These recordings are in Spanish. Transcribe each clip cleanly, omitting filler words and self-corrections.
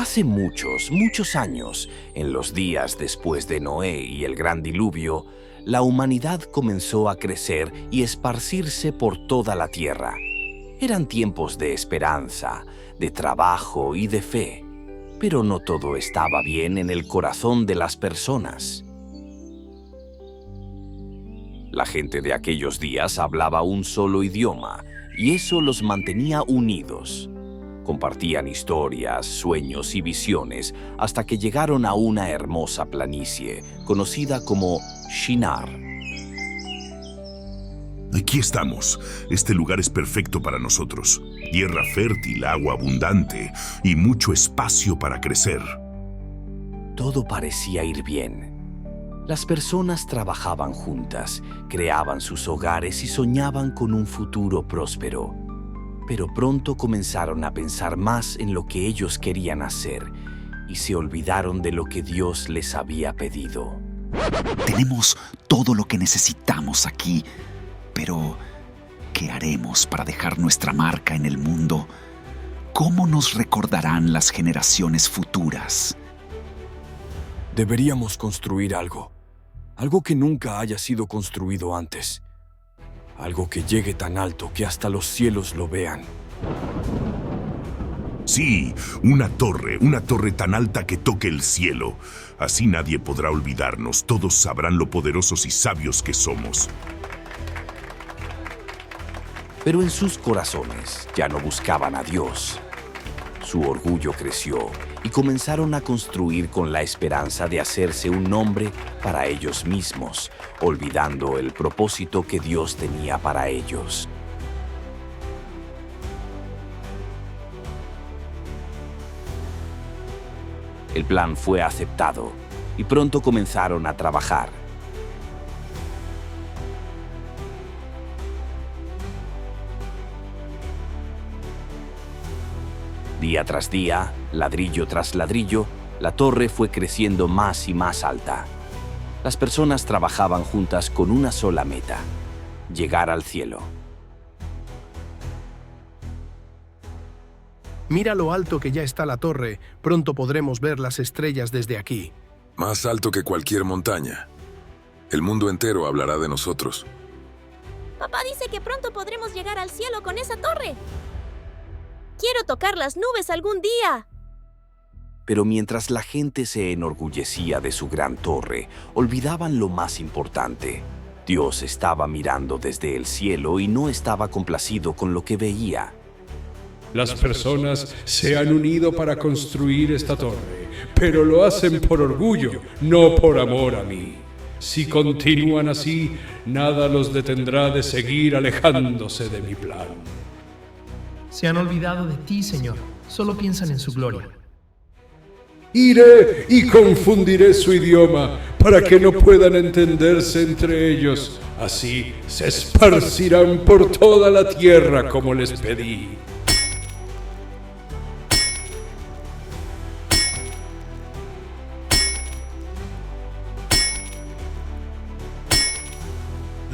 Hace muchos, muchos años, en los días después de Noé y el gran diluvio, la humanidad comenzó a crecer y esparcirse por toda la tierra. Eran tiempos de esperanza, de trabajo y de fe, pero no todo estaba bien en el corazón de las personas. La gente de aquellos días hablaba un solo idioma y eso los mantenía unidos. Compartían historias, sueños y visiones hasta que llegaron a una hermosa planicie conocida como Shinar. Aquí estamos. Este lugar es perfecto para nosotros. Tierra fértil, agua abundante y mucho espacio para crecer. Todo parecía ir bien. Las personas trabajaban juntas, creaban sus hogares y soñaban con un futuro próspero. Pero pronto comenzaron a pensar más en lo que ellos querían hacer y se olvidaron de lo que Dios les había pedido. Tenemos todo lo que necesitamos aquí, pero ¿qué haremos para dejar nuestra marca en el mundo? ¿Cómo nos recordarán las generaciones futuras? Deberíamos construir algo que nunca haya sido construido antes. Algo que llegue tan alto que hasta los cielos lo vean. Sí, una torre tan alta que toque el cielo. Así nadie podrá olvidarnos, todos sabrán lo poderosos y sabios que somos. Pero en sus corazones ya no buscaban a Dios. Su orgullo creció y comenzaron a construir con la esperanza de hacerse un nombre para ellos mismos, olvidando el propósito que Dios tenía para ellos. El plan fue aceptado y pronto comenzaron a trabajar. Día tras día, ladrillo tras ladrillo, la torre fue creciendo más y más alta. Las personas trabajaban juntas con una sola meta: llegar al cielo. Mira lo alto que ya está la torre. Pronto podremos ver las estrellas desde aquí. Más alto que cualquier montaña. El mundo entero hablará de nosotros. Papá dice que pronto podremos llegar al cielo con esa torre. Quiero tocar las nubes algún día. Pero mientras la gente se enorgullecía de su gran torre, olvidaban lo más importante. Dios estaba mirando desde el cielo y no estaba complacido con lo que veía. Las personas se han unido para construir esta torre, pero lo hacen por orgullo, no por amor a mí. Si continúan así, nada los detendrá de seguir alejándose de mi plan. Se han olvidado de ti, Señor. Solo piensan en su gloria. Iré y confundiré su idioma para que no puedan entenderse entre ellos. Así se esparcirán por toda la tierra como les pedí.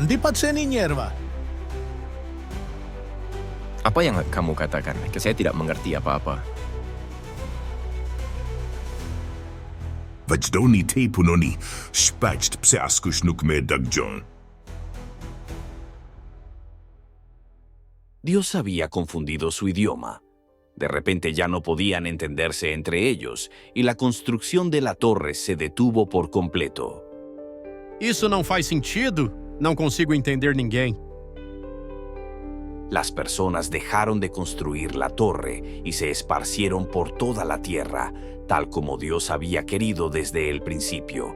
Di patseni hierba. Apa yang kamu katakan? Saya tidak mengerti apa-apa. Vajdoni te punoni, spajt pseaskushnuk me dagjon. Dios había confundido su idioma. De repente ya no podían entenderse entre ellos y la construcción de la torre se detuvo por completo. Isso não faz sentido? Não consigo entender ninguém. Las personas dejaron de construir la torre y se esparcieron por toda la tierra, tal como Dios había querido desde el principio.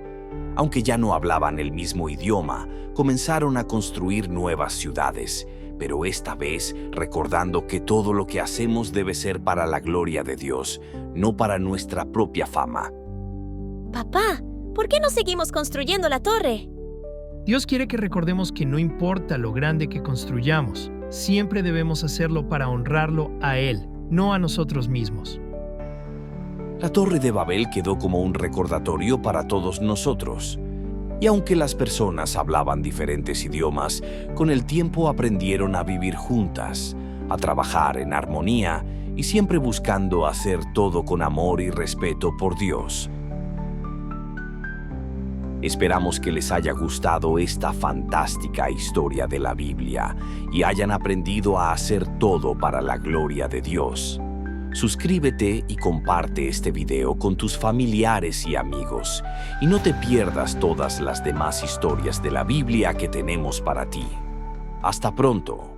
Aunque ya no hablaban el mismo idioma, comenzaron a construir nuevas ciudades, pero esta vez recordando que todo lo que hacemos debe ser para la gloria de Dios, no para nuestra propia fama. Papá, ¿por qué no seguimos construyendo la torre? Dios quiere que recordemos que no importa lo grande que construyamos, siempre debemos hacerlo para honrarlo a Él, no a nosotros mismos. La Torre de Babel quedó como un recordatorio para todos nosotros. Y aunque las personas hablaban diferentes idiomas, con el tiempo aprendieron a vivir juntas, a trabajar en armonía y siempre buscando hacer todo con amor y respeto por Dios. Esperamos que les haya gustado esta fantástica historia de la Biblia y hayan aprendido a hacer todo para la gloria de Dios. Suscríbete y comparte este video con tus familiares y amigos, y no te pierdas todas las demás historias de la Biblia que tenemos para ti. Hasta pronto.